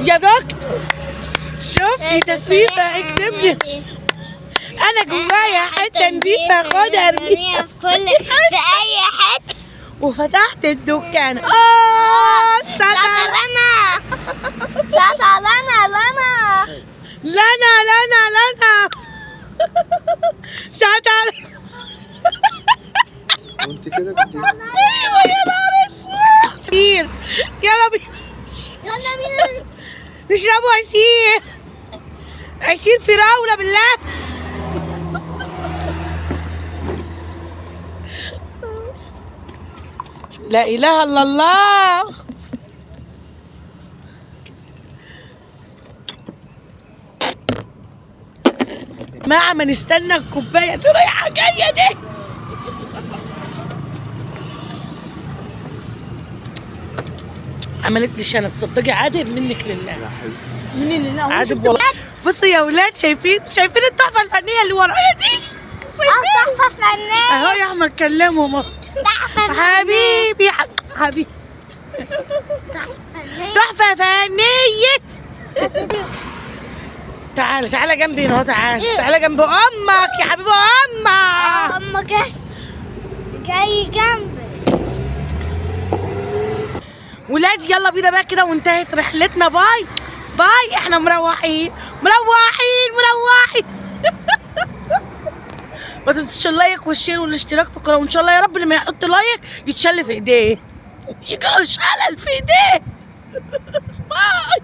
يا دكتور شوفي تسويفة اكتب لي انا جوايا حتة نضيفة خدها ارميها في اي حته وفتحت الدكان سطر لنا سطر لنا سطر وانت كده كنت ايوه يا نهار اسود كتير يلا بينا نشربوا عصير فراولة بالله. لا اله الا الله. مع ما نستنى الكوبايه دي رايحه جايه دي. عملت لي شنب صدقي عادل منك لله. لا حلو مني لله عادل والله. بصوا يا ولاد شايفين التحفه الفنيه اللي ورايا دي؟ تحفه فنيه اهو يا احمد كلمهم تحفه حبيبي حبيبي تحفه فنيه. تعالى جنبي هنا اهو. تعالى جنب امك يا حبيبي امك. امك جاي جنبي. ولاد يلا بينا بقى كده وانتهت رحلتنا. باي احنا مروحين. ما تنسوش اللايك والشير والاشتراك في القناه وان شاء الله يا رب اللي ما يحط لايك يتشل في ايديه. يجي شلل في ايديه. باي.